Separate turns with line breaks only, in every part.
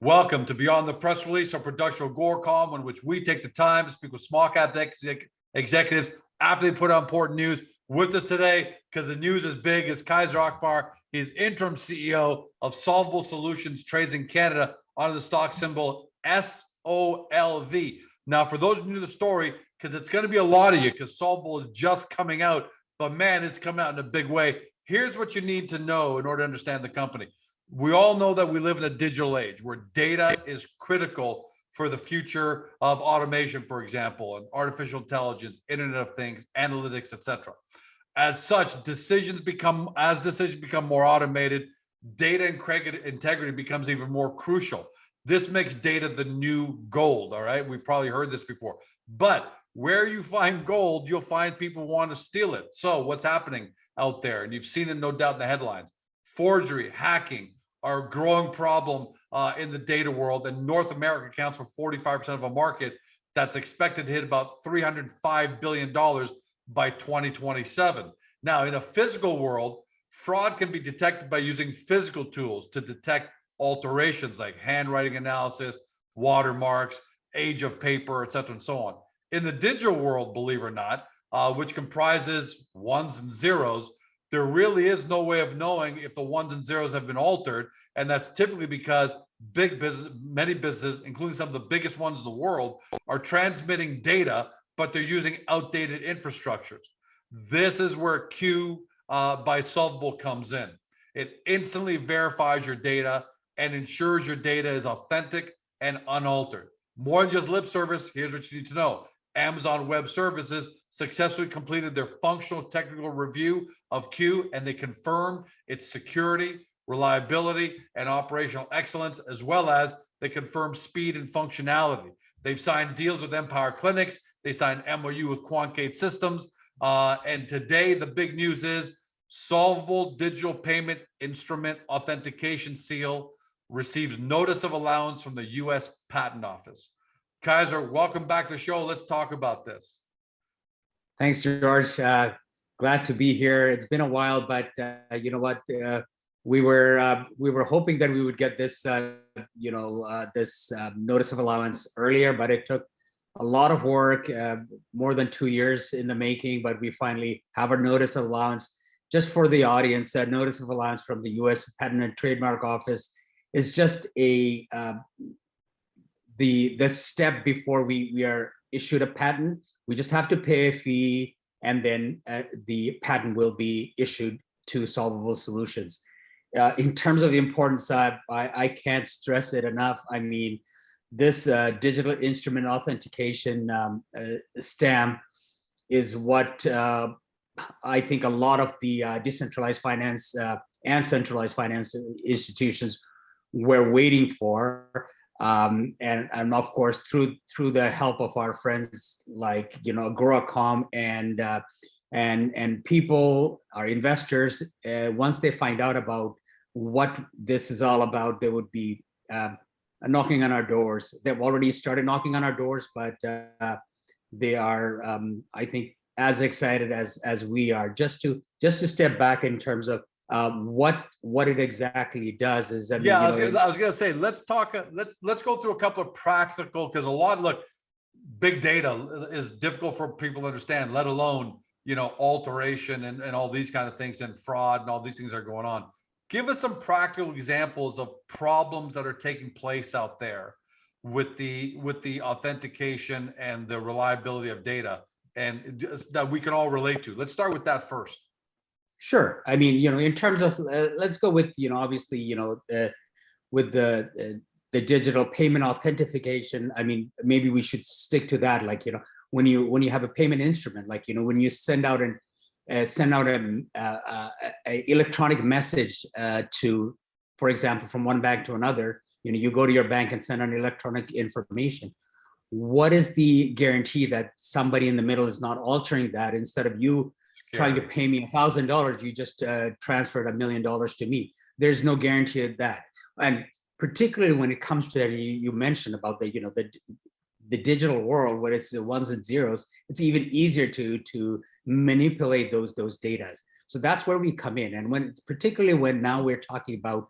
Welcome to Beyond the Press Release, our production of Gore column, in which we take the time to speak with small cap executives after they put out important news. With us today, because the news is big, is Kaiser Akbar. He's interim CEO of SoLVBL Solutions Trades in Canada under the stock symbol SoLV. Now, for those new to the story, because it's going to be a lot of you, because SoLVBL is just coming out, but man, it's coming out in a big way. Here's what you need to know in order to understand the company. We all know that we live in a digital age where data is critical for the future of automation, for example, and artificial intelligence, Internet of Things, analytics, etc. As such, decisions become more automated, data integrity becomes even more crucial. This makes data the new gold, all right? We've probably heard this before. But where you find gold, you'll find people want to steal it. So what's happening out there? And you've seen it, no doubt, in the headlines. Forgery, hacking are a growing problem in the data world, and North America accounts for 45% of a market that's expected to hit about $305 billion by 2027. Now, in a physical world, fraud can be detected by using physical tools to detect alterations like handwriting analysis, watermarks, age of paper, et cetera, and so on. In the digital world, believe it or not, which comprises ones and zeros, there really is no way of knowing if the ones and zeros have been altered. And that's typically because many businesses, including some of the biggest ones in the world, are transmitting data, but they're using outdated infrastructures. This is where Q by SoLVBL comes in. It instantly verifies your data and ensures your data is authentic and unaltered. More than just lip service, here's what you need to know. Amazon Web Services successfully completed their functional technical review of Q, and they confirmed its security, reliability, and operational excellence, as well as they confirmed speed and functionality. They've signed deals with Empower Clinics. They signed MOU with Quantgate Systems. And today, the big news is SoLVBL Digital Payment Instrument Authentication Seal receives notice of allowance from the U.S. Patent Office. Kaiser, welcome back to the show. Let's talk about this.
Thanks, George. Glad to be here. It's been a while, but you know what? We were hoping that we would get this, this notice of allowance earlier, but it took a lot of work, more than 2 years in the making. But we finally have a notice of allowance. Just for the audience, a notice of allowance from the U.S. Patent and Trademark Office is just a the step before we are issued a patent. We just have to pay a fee, and then the patent will be issued to SoLVBL Solutions. In terms of the importance, I can't stress it enough. I mean, this digital instrument authentication stamp is what I think a lot of the decentralized finance and centralized finance institutions were waiting for. And of course, through the help of our friends like Agoracom and people, our investors, once they find out about what this is all about, they would be knocking on our doors. They've already started knocking on our doors, but they are, I think, as excited as we are. Just to step back in terms of what it exactly does is, I mean,
I was gonna say, let's go through a couple of practical, because look, big data is difficult for people to understand, let alone alteration and all these kind of things, and fraud and all these things that are going on. Give us some practical examples of problems that are taking place out there with the authentication and the reliability of data, and just that we can all relate to. Let's start with that first.
Sure. I mean, in terms of, let's go with, obviously, with the digital payment authentication. I mean, maybe we should stick to that. Like, when you have a payment instrument, like, when you send out an electronic message to, for example, from one bank to another, you go to your bank and send an electronic information. What is the guarantee that somebody in the middle is not altering that? Instead of you trying to pay me $1,000, you just transferred $1 million to me. There's no guarantee of that. And particularly when it comes to that, you mentioned about the digital world, where it's the ones and zeros, it's even easier to manipulate those data. So that's where we come in. And particularly when now we're talking about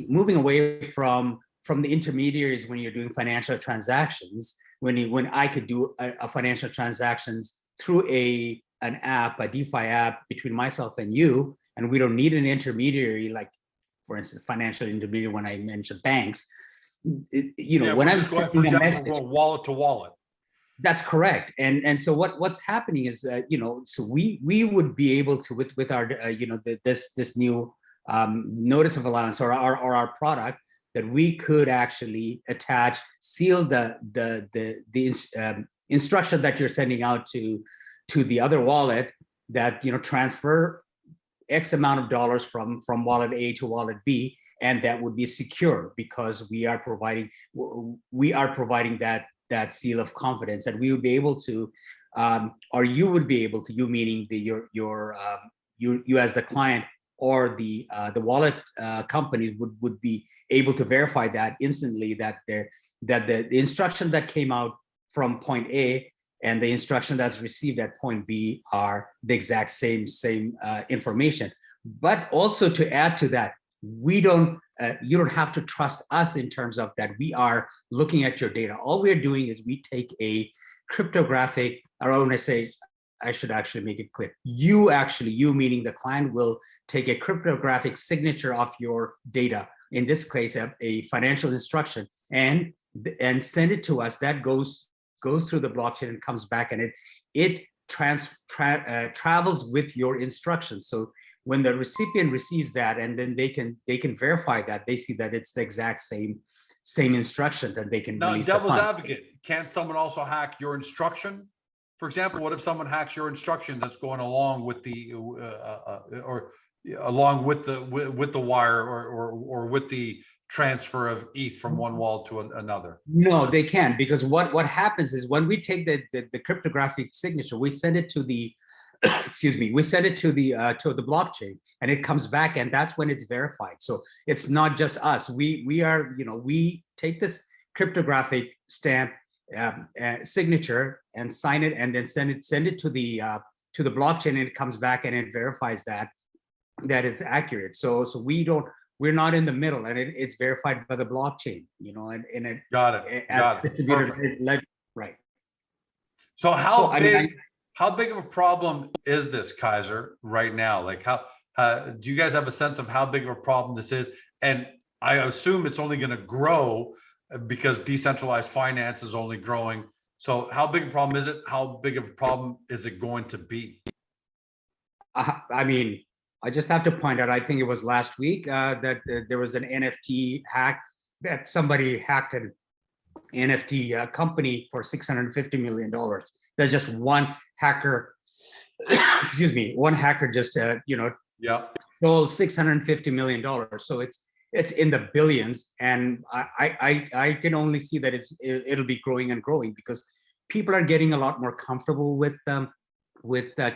moving away from the intermediaries when you're doing financial transactions, when I could do a financial transactions through an app, a DeFi app between myself and you, and we don't need an intermediary, like for instance, financial intermediary when I mentioned banks. When I'm sending a message,
from wallet to wallet.
That's correct. And so what's happening is, so we would be able to with our this new notice of allowance or our product, that we could actually seal the instruction that you're sending out to the other wallet, that transfer X amount of dollars from wallet A to wallet B, and that would be secure because we are providing that seal of confidence, and we would be able to, or you would be able to, you meaning you as the client, or the wallet companies would be able to verify that instantly, that the instruction that came out from point A and the instruction that's received at point B are the exact same information. But also to add to that, you don't have to trust us in terms of that we are looking at your data. All we're doing is we take a cryptographic, or when I say, I should actually make it clear. You meaning the client, will take a cryptographic signature of your data, in this case, a financial instruction, and send it to us. That goes through the blockchain and comes back, and it travels with your instructions. So when the recipient receives that, and then they can verify that, they see that it's the exact same instruction, that they can release the
devil's
fund.
advocate, can't someone also hack your instruction? For example, what if someone hacks your instruction that's going along with the along with the wire or with the transfer of ETH from one wallet to another?
No, they can't, because what happens is when we take the cryptographic signature, we send it to the we send it to the blockchain, and it comes back, and that's when it's verified. So it's not just us. We take this cryptographic stamp signature and sign it, and then send it to the blockchain, and it comes back and it verifies that it's accurate. So we're not in the middle, and it's verified by the blockchain, and it
got it distributed
ledger, right?
So how big of a problem is this, Kaiser, right now? Like, how do you guys have a sense of how big of a problem this is? And I assume it's only going to grow because decentralized finance is only growing. So how big a problem is it? How big of a problem is it going to be?
I mean, I just have to point out, I think it was last week that there was an NFT hack, that somebody hacked an NFT company for $650 million. There's just one hacker, one hacker just, stole $650 million. So it's in the billions, and I can only see that it'll be growing and growing, because people are getting a lot more comfortable with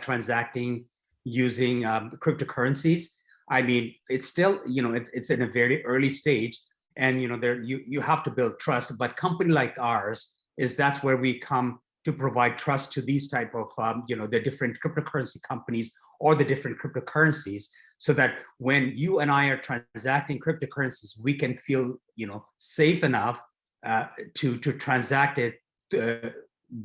transacting using cryptocurrencies. I mean, it's still, it's in a very early stage, and you have to build trust. But company like ours that's where we come to provide trust to these type of the different cryptocurrency companies or the different cryptocurrencies, so that when you and I are transacting cryptocurrencies, we can feel safe enough to transact it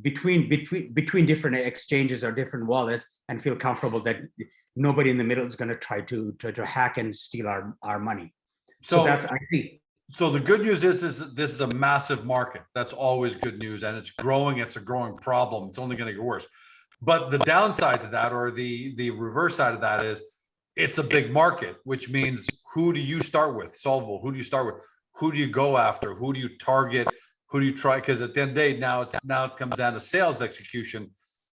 between different exchanges or different wallets, and feel comfortable that nobody in the middle is going to try to hack and steal our money. So that's, I think.
So the good news is this is a massive market. That's always good news, and it's growing. It's a growing problem. It's only going to get worse. But the downside to that, or the reverse side of that, is it's a big market, which means, who do you start with? SoLVBL, who do you start with? Who do you go after? Who do you target? Who do you try? Because at the end of the day, now it comes down to sales execution.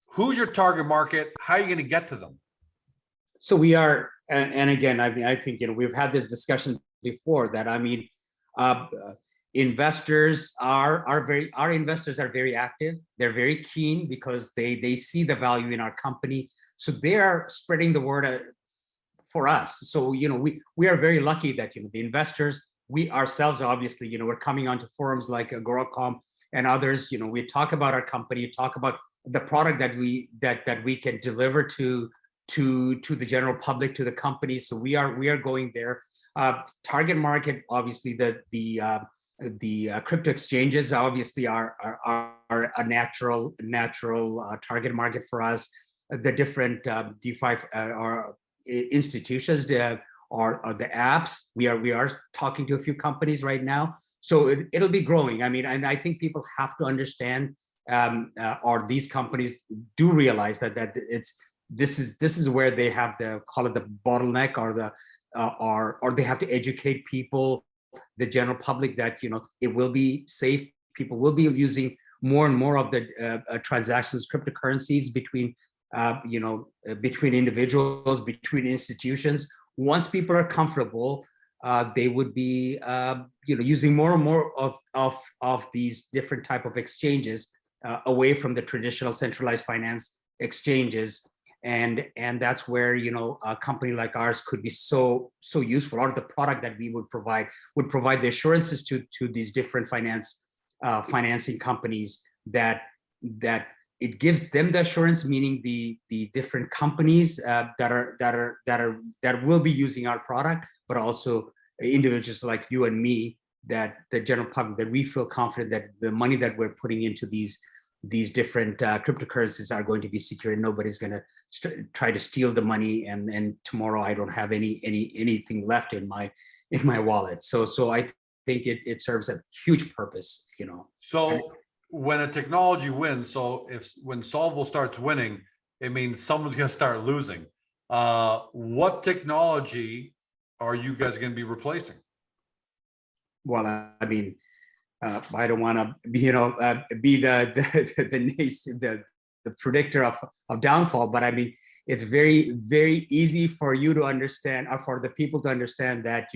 Who's your target market? How are you going to get to them?
So we are, and again, I mean, I think we've had this discussion before, that investors our investors are very active. They're very keen, because they see the value in our company. So they are spreading the word for us. So we are very lucky that the investors, we ourselves, obviously, we're coming onto forums like Agoracom and others. We talk about our company, talk about the product that we can deliver to to the general public, to the companies. So we are going there. Target market, obviously, the crypto exchanges obviously are a natural target market for us. The different DeFi or institutions or the apps. We are talking to a few companies right now. So it'll be growing. I mean, and I think people have to understand, or these companies do realize that this is where they have call it the bottleneck, or or they have to educate people, the general public, that it will be safe. People will be using more and more of the transactions, cryptocurrencies between between individuals, between institutions. Once people are comfortable, they would be using more and more of these different type of exchanges, away from the traditional centralized finance exchanges. And that's where a company like ours could be so useful. Or the product that we would provide the assurances to these different financing companies, that it gives them the assurance, meaning the different companies that will be using our product, but also individuals like you and me, that the general public, that we feel confident that the money that we're putting into these different cryptocurrencies are going to be secure, and nobody's going to try to steal the money, and tomorrow I don't have anything left in my wallet. So I think it serves a huge purpose.
So when a technology wins, so when Solvable starts winning, it means someone's going to start losing. What technology are you guys going to be replacing?
Well, I mean, I don't want to be the predictor of downfall, but I mean, it's very, very easy for you to understand, or for the people to understand, that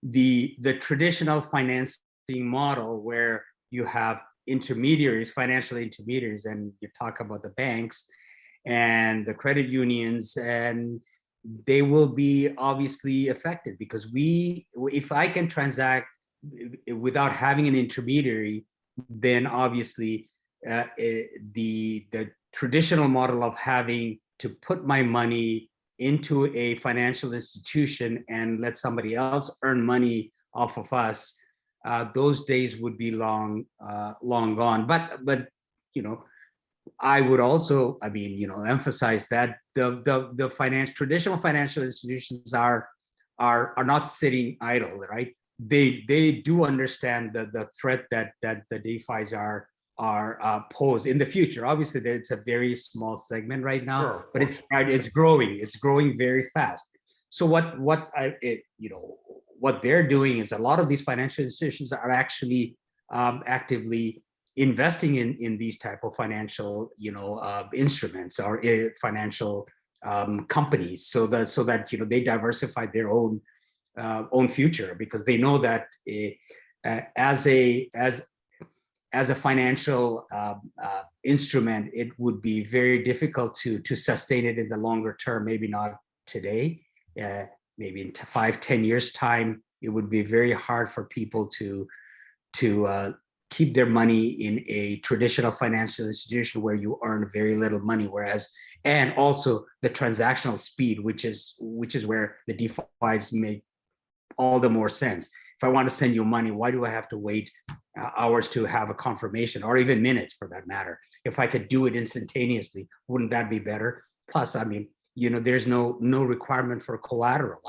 the traditional financing model, where you have intermediaries, financial intermediaries, and you talk about the banks and the credit unions, and they will be obviously affected, because if I can transact without having an intermediary, then obviously the traditional model of having to put my money into a financial institution and let somebody else earn money off of us, those days would be long gone. But I would also, emphasize that the traditional financial institutions are not sitting idle, right? They do understand the threat that the DeFis are posed in the future. Obviously, it's a very small segment right now,
Sure,
but it's growing very fast. So what they're doing is, a lot of these financial institutions are actually actively investing in these type of financial instruments, or financial companies, so that they diversify their own future, because they know that as a financial instrument, it would be very difficult to sustain it in the longer term. Maybe not today, maybe in 5-10 years time, it would be very hard for people to keep their money in a traditional financial institution where you earn very little money. And also the transactional speed, which is where the DeFis make all the more sense. If I want to send you money, why do I have to wait hours to have a confirmation, or even minutes for that matter? If I could do it instantaneously, wouldn't that be better? Plus, there's no requirement for collateral.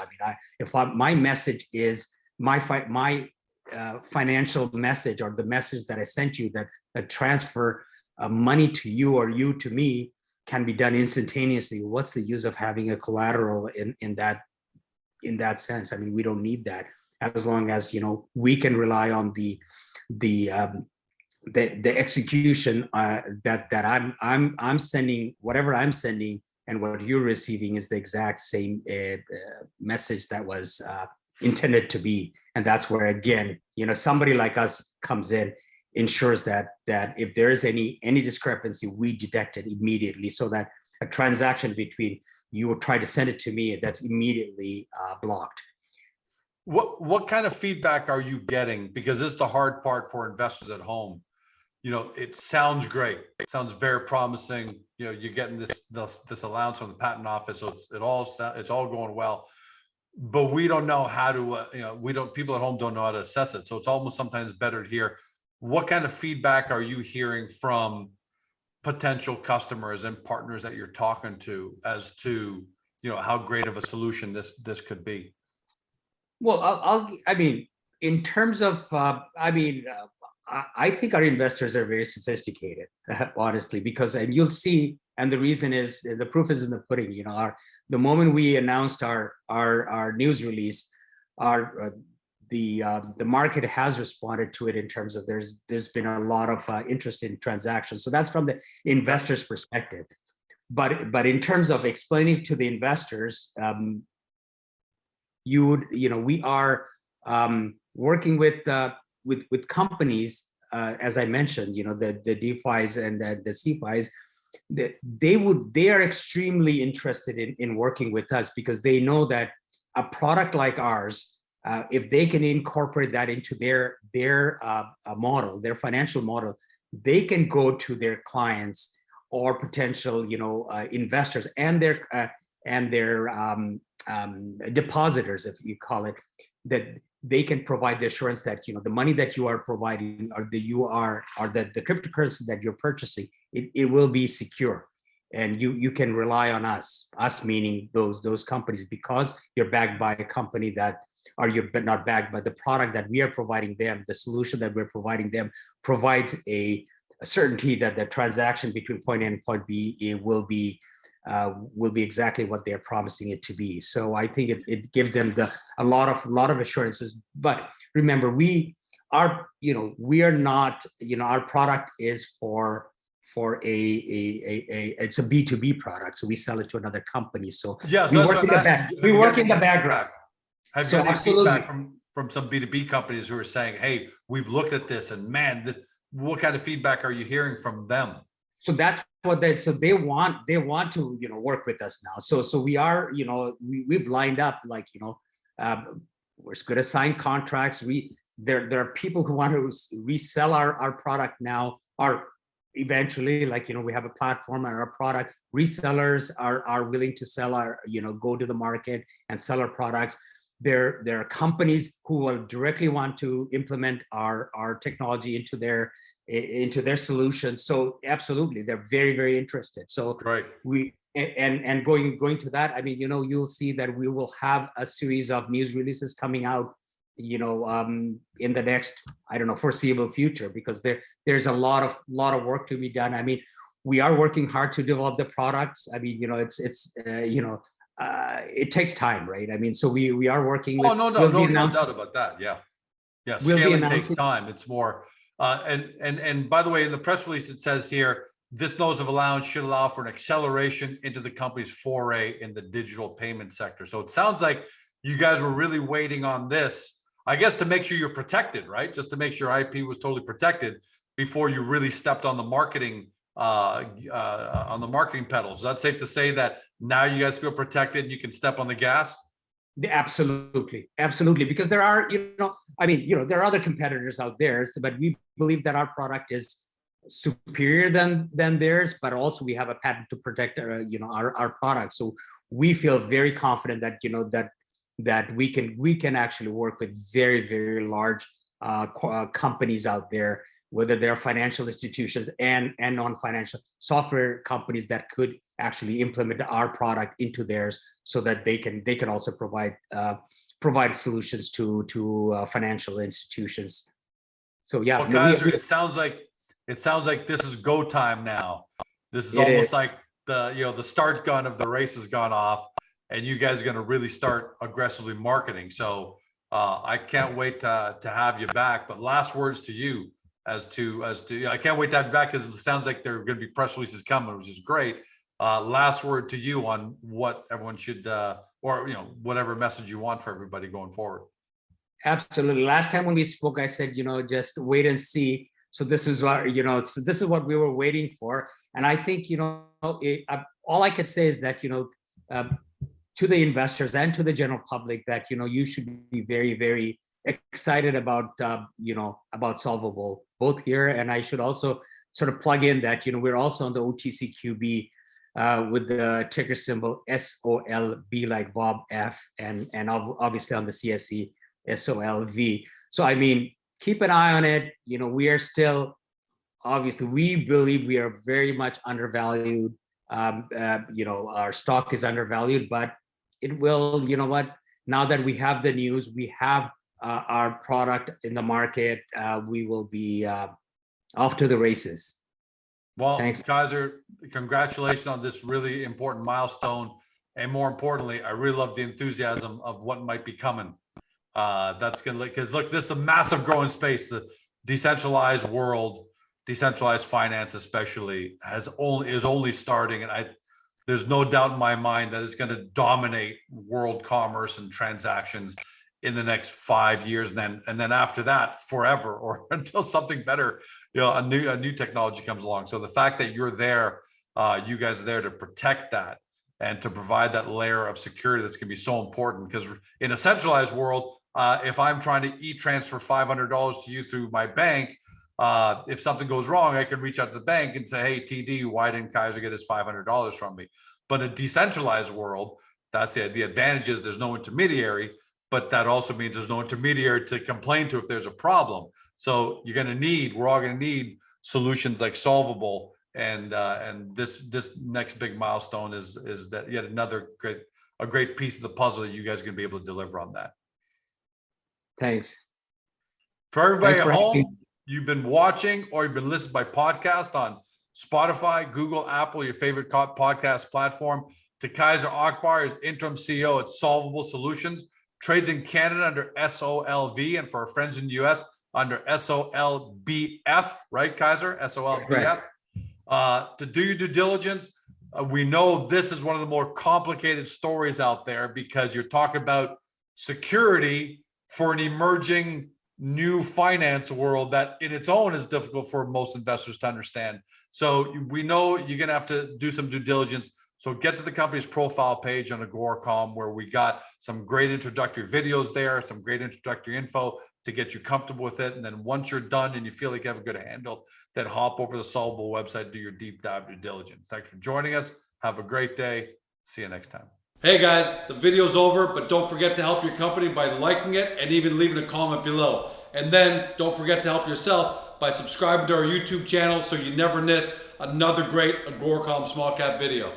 My message is my financial message, or the message that I sent you, that transfer money to you or you to me, can be done instantaneously. What's the use of having a collateral in that sense? We don't need that, as long as we can rely on the execution, that I'm sending, whatever I'm sending, and what you're receiving is the exact same message that was intended to be. And that's where, again, somebody like us comes in, ensures that if there is any discrepancy, we detect it immediately, so that a transaction between you would try to send it to me, that's immediately blocked.
What kind of feedback are you getting? Because this is the hard part for investors at home. it sounds great. It sounds very promising. You're getting this allowance from the patent office, so it's all going well. But we don't know how to, people at home don't know how to assess it. So it's almost sometimes better to hear what kind of feedback are you hearing from potential customers and partners that you're talking to as to, how great of a solution this could be.
Well, I mean, in terms of, I think our investors are very sophisticated, honestly, because, and you'll see, and the reason is, the proof is in the pudding. The moment we announced our news release, the market has responded to it in terms of there's been a lot of interest in transactions. So that's from the investor's perspective. But in terms of explaining to the investors, we are working with companies, as I mentioned, the DeFis and the CFIs, they are extremely interested in working with us, because they know that a product like ours, if they can incorporate that into their model, their financial model, they can go to their clients or potential investors and their depositors, if you call it, that they can provide the assurance that the money that you are providing, or the cryptocurrency that you're purchasing, it will be secure, and you can rely on us meaning those companies, because you're backed by a company that, or you're not backed by the product that we are providing them. The solution that we're providing them provides a certainty that the transaction between point A and point B, it will be exactly what they're promising it to be. So I think it gives them a lot of assurances. But remember, we are not, our product is for it's a B2B product, so we sell it to another company. So
yes,
we work in the background.
Have you got any feedback from some B2B companies who are saying, hey, we've looked at this, and man, what kind of feedback are you hearing from them?
So that's what they want to work with us now. So we are, we've lined up, like, we're going to sign contracts. There are people who want to resell our product now, or eventually, like, we have a platform and our product resellers are willing to sell our, go to the market and sell our products. There are companies who will directly want to implement our technology into their solution. So absolutely, they're very, very interested. So
right.
And going to that, I mean, you'll see that we will have a series of news releases coming out, in the next, I don't know, foreseeable future, because there's a lot of work to be done. I mean, we are working hard to develop the products. I mean, it takes time, right? I mean, so we are working with.
Oh, no doubt about that. Yeah. Scaling takes time. It's more. And by the way, in the press release, it says here, this notice of allowance should allow for an acceleration into the company's foray in the digital payment sector. So it sounds like you guys were really waiting on this, I guess, to make sure you're protected, right? Just to make sure IP was totally protected before you really stepped on the marketing pedals. Is that safe to say that now you guys feel protected and you can step on the gas?
Absolutely, because there are, there are other competitors out there, but we believe that our product is superior than theirs, but also we have a patent to protect our product. So we feel very confident that that we can actually work with very, very large companies out there, whether they're financial institutions and non-financial software companies that could actually implement our product into theirs, so that they can also provide solutions to financial institutions. So yeah,
well, guys, it sounds like this is go time now. This is almost like the start gun of the race has gone off, and you guys are going to really start aggressively marketing. So I can't wait to have you back. But last words to you as to I can't wait to have you back, because it sounds like there are going to be press releases coming, which is great. Last word to you on what everyone should, or whatever message you want for everybody going forward.
Absolutely. Last time when we spoke, I said, just wait and see. So this is what this is what we were waiting for. And I think all I could say is that to the investors and to the general public, that you should be very, very excited about, about Solvable, both here. And I should also sort of plug in that, we're also on the OTCQB with the ticker symbol SOLB, like Bob F, and obviously on the CSE SOLV. So, I mean, keep an eye on it. We are still, obviously, we believe we are very much undervalued. Our stock is undervalued, but it will, now that we have the news, we have our product in the market, we will be off to the races.
Well,
Thanks.
Kaiser, congratulations on this really important milestone. And more importantly, I really love the enthusiasm of what might be coming. That's going to, because look, this is a massive growing space. The decentralized world, decentralized finance especially, is only starting. And there's no doubt in my mind that it's going to dominate world commerce and transactions in the next 5 years, and then after that, forever, or until something better, a new technology comes along. So the fact that you're there, you guys are there to protect that and to provide that layer of security that's going to be so important. Because in a centralized world, if I'm trying to e-transfer $500 to you through my bank, if something goes wrong, I can reach out to the bank and say, hey, TD, why didn't Kaiser get his $500 from me? But in a decentralized world, that's the advantage is there's no intermediary, but that also means there's no intermediary to complain to if there's a problem. So we're all going to need solutions like Solvable, and this next big milestone is that yet another great piece of the puzzle that you guys are going to be able to deliver on that.
Thanks.
For everybody at home, you've been watching or you've been listening by podcast on Spotify, Google, Apple, your favorite podcast platform. To Kaiser Akbar is interim CEO at Solvable Solutions, trades in Canada under SOLV, and for our friends in the US under SOLBF, right, Kaiser? SOLBF. To do your due diligence, we know this is one of the more complicated stories out there because you're talking about security for an emerging new finance world that in its own is difficult for most investors to understand. So we know you're going to have to do some due diligence. So get to the company's profile page on Agoracom, where we got some great introductory videos there, some great introductory info to get you comfortable with it. And then once you're done and you feel like you have a good handle, then hop over to the Solvable website, do your deep dive due diligence. Thanks for joining us. Have a great day. See you next time. Hey guys, the video's over, but don't forget to help your company by liking it and even leaving a comment below. And then don't forget to help yourself by subscribing to our YouTube channel so you never miss another great Agoracom small cap video.